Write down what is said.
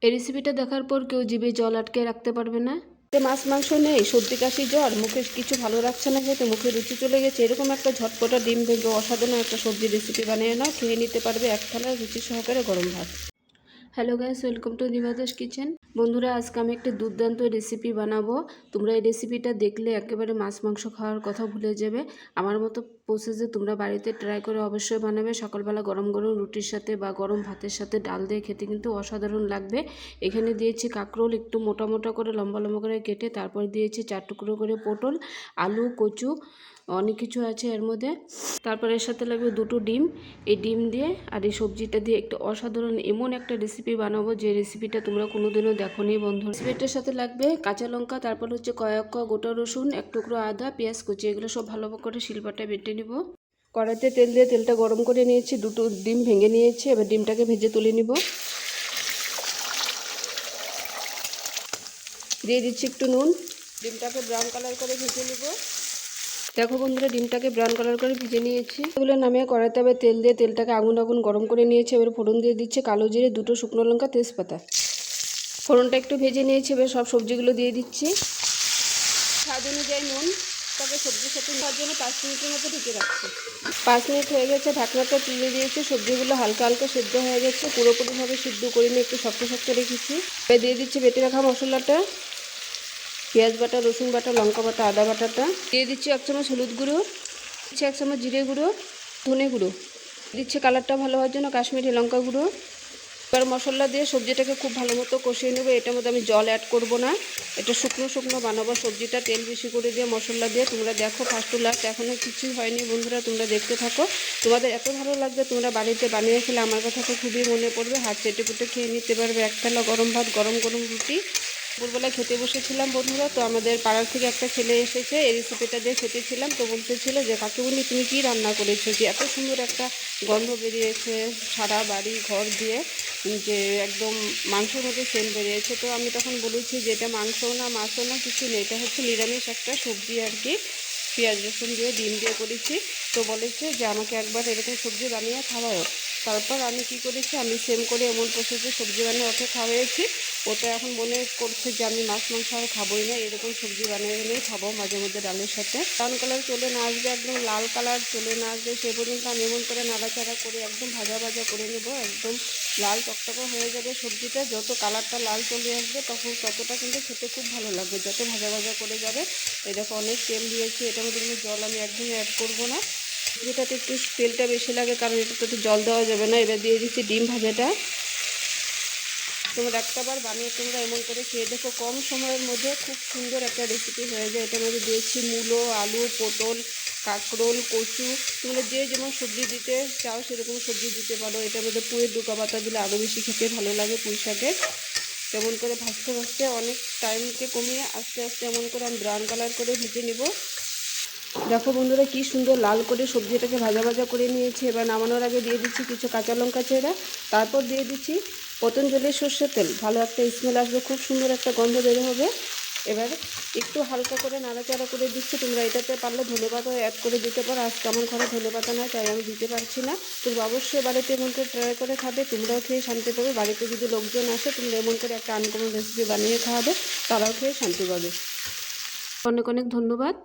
এই রেসিপিটা দেখার পর কেউ জিভে জল আটকে রাখতে পারবে না। মাছ মাংস নেই, সর্দি কাশি জ্বর, মুখে কিছু ভালো লাগছে না খেতে, মুখে রুচি চলে গেছে, এরকম একটা ঝটপটা ডিম ভেঙে অসাধারণ একটা সবজি রেসিপি বানিয়ে নাও, খেয়ে নিতে পারবে এক থালা রুচি সহকারে গরম ভাত। Hello guys, welcome to Nibadas kitchen. বন্ধুরা, আজকে আমি একটা দুর্দান্ত রেসিপি বানাবো। তোমরা এই রেসিপিটা দেখলে একেবারে মাছ মাংস খাওয়ার কথা ভুলে যাবে। আমার মতো প্রসেসে তোমরা বাড়িতে ট্রাই করে অবশ্যই বানাবে। সকালবেলা গরম গরম রুটির সাথে বা গরম ভাতের সাথে ডাল দিয়ে খেতে কিন্তু অসাধারণ লাগবে। এখানে দিয়েছি কাঁকরোল একটু মোটা মোটা করে লম্বা লম্বা করে কেটে, তারপর দিয়েছি 4 টুকরো করে পটল, আলু, কচু, অনেক কিছু আছে এর মধ্যে। তারপর এর সাথে লাগবে 2টো ডিম। এই ডিম দিয়ে আর এই সবজিটা দিয়ে একটা অসাধারণ এমন একটা রেসিপি বানাবো যে রেসিপিটা তোমরা কোনোদিনও দেখোনি বন্ধু। রেসিপিটার সাথে লাগবে কাঁচা লঙ্কা, তারপর হচ্ছে কয়েক গোটা রসুন, 1 টুকরো আদা, পেঁয়াজ কুচি, এগুলো সব ভালো করে শিলপাটায় বেটে নিব। কড়াইতে তেল দিয়ে তেলটা গরম করে নিয়েছি, 2টো ডিম ভেঙে নিয়েছি। এবার ডিমটাকে ভেজে তুলে নিব। দিয়ে দিচ্ছি একটু নুন। ডিমটাকে ব্রাউন কালার করে ভেজে নিব। দেখো বন্ধুরা, ডিমটাকে ব্রাউন কালার করে ভেজে নিয়েছি। এগুলো নামিয়ে কড়াইতে আবার তেল দিয়ে তেলটাকে আগুন গরম করে নিয়েছি। এবার ফোড়ন দিয়ে দিচ্ছে কালো জিরে, 2টো শুকনো লঙ্কা, তেজপাতা। ফোড়নটা একটু ভেজে নিয়েছি। এবার সব সবজিগুলো দিয়ে দিচ্ছি। স্বাদ অনুযায়ী নুন। তাকে সবজির সাথে নেওয়ার জন্য 5 মিনিটের মতো ঢেকে রাখছি। 5 মিনিট হয়ে গেছে, ঢাকনাটা তুলে দিয়েছি। সবজিগুলো হালকা হালকা সেদ্ধ হয়ে গেছে, পুরোপুরিভাবে সিদ্ধ করিনি, একটু শক্ত শক্ত রেখেছি। এবার দিয়ে দিচ্ছি বেটে রাখা মশলাটা, পেঁয়াজ বাটা, রসুন বাটা, লঙ্কা বাটা, আদা বাটাটা। দিয়ে দিচ্ছি 1 চামচ হলুদ গুঁড়ো, দিচ্ছি 1 চামচ জিরে গুঁড়ো, ধনে গুঁড়ো, দিচ্ছি কালারটা ভালো হওয়ার জন্য কাশ্মীরি লঙ্কা গুঁড়ো। এবার মশলা দিয়ে সবজিটাকে খুব ভালো মতো কষিয়ে নেবো। এটার মধ্যে আমি জল অ্যাড করব না, এটা শুকনো শুকনো বানাবো সবজিটা, তেল বেশি করে দিয়ে মশলা দিয়ে। তোমরা দেখো ফার্স্ট টু লাস্ট, এখনও কিছুই হয়নি বন্ধুরা, তোমরা দেখতে থাকো। তোমাদের এত ভালো লাগবে, তোমরা বাড়িতে বানিয়ে খেলে আমার কথা তো খুবই মনে পড়বে। হাত চেটে পুটে খেয়ে নিতে পারবে এক থালা গরম ভাত, গরম গরম রুটি। দুপুরবেলায় খেতে বসেছিলাম বন্ধুরা, তো আমাদের পাড়ার থেকে একটা ছেলে এসেছে, এই রেসিপিটা দিয়ে খেতেছিলাম। তো বলতেছিল যে কাকিমণি তুমি কী রান্না করেছো, যে এত সুন্দর একটা গন্ধ বেরিয়েছে সারা বাড়ি ঘর দিয়ে, যে একদম মাংসের মধ্যে সেল বেরিয়েছে। তো আমি তখন বলেছি যে এটা মাংসও না মাছও না, কিছু নেই, এটা হচ্ছে নিরামিষ একটা সবজি আর কি, পেঁয়াজ রসুন দিয়ে ডিম দিয়ে করেছি। তো বলেছে যে আমাকে একবার এরকম সবজি বানিয়ে খাওয়াও। তারপর আমি কি করেছি, আমি সেম করে এমন প্রসেসে সবজি বানিয়ে ওকে খাওয়াইছি। ওটা এখন মনে করছে যে আমি মাছ মাংস আর খাবোই না, এরকম সবজি বানিয়ে বানিয়ে খাবো মাঝে মধ্যে ডালের সাথে। ব্রাউন কালার চলে না আসবে, একদম লাল কালার চলে না আসবে, সে পর্যন্ত আমি এমন করে নাড়াচাড়া করে একদম ভাজা ভাজা করে নেব। একদম লাল টকটকে হয়ে যাবে সবজিটা। যত কালারটা লাল চলে আসবে তখন ততটা কিন্তু খেতে খুব ভালো লাগবে, যত ভাজা ভাজা করে যাবে। এই দেখো অনেক তেল দিয়েছি, এটার মধ্যে কিন্তু জল আমি একদমই অ্যাড করবো না। সবজিটাতে একটু তেলটা বেশি লাগে কারণ এটাতে জল দেওয়া যাবে না। এবার দিয়ে দিচ্ছি ডিম ভাজাটা। তোমরা একটাবার বানিয়ে তোমরা এমন করে খেয়ে দেখো, কম সময়ের মধ্যে খুব সুন্দর একটা রেসিপি হয়ে যায়। এটার মধ্যে দিয়েছি মূলো, আলু, পটল, কাঁকরোল, কচু, তোমরা যে যেমন সবজি দিতে চাও সেরকম সবজি দিতে পারো। এটার মধ্যে পুঁইয়ের ডুকা পাতা দিলে আরও বেশি খেতে ভালো লাগে পুঁই শাকের। তেমন করে ভাজতে ভাজতে অনেক টাইমকে কমিয়ে আস্তে আস্তে এমন করে আমি ব্রাউন কালার করে ভেজে নেব। দেখো বন্ধুরা, কি সুন্দর লাল করে সবজিটাকে ভাজা ভাজা করে নিয়েছি। এবার নামানোর আগে দিয়ে দিচ্ছি কিছু কাঁচা লঙ্কা চেরা, তারপর দিয়ে দিচ্ছি পতঞ্জলির সর্ষের তেল। ভালো একটা স্মেল আসবে, খুব সুন্দর একটা গন্ধ বের হবে। এবার একটু হালকা করে নাড়াচাড়া করে দিচ্ছি। তোমরা এটাতে পারলে ধনেপাতাও অ্যাড করে দিতে পারো, আজকে আমার ঘরে ধনেপাতা নয় তাই আমি দিতে পারছি না। তোমরা অবশ্যই বাড়িতে এমন করে ট্রাই করে খাবে, তোমরাও খেয়ে শান্তি পাবে। বাড়িতে যদি লোকজন আসে তোমরা এমন করে একটা আনকমন রেসিপি বানিয়ে খাওয়াবে, তারাও খেয়ে শান্তি পাবে। অনেক অনেক ধন্যবাদ।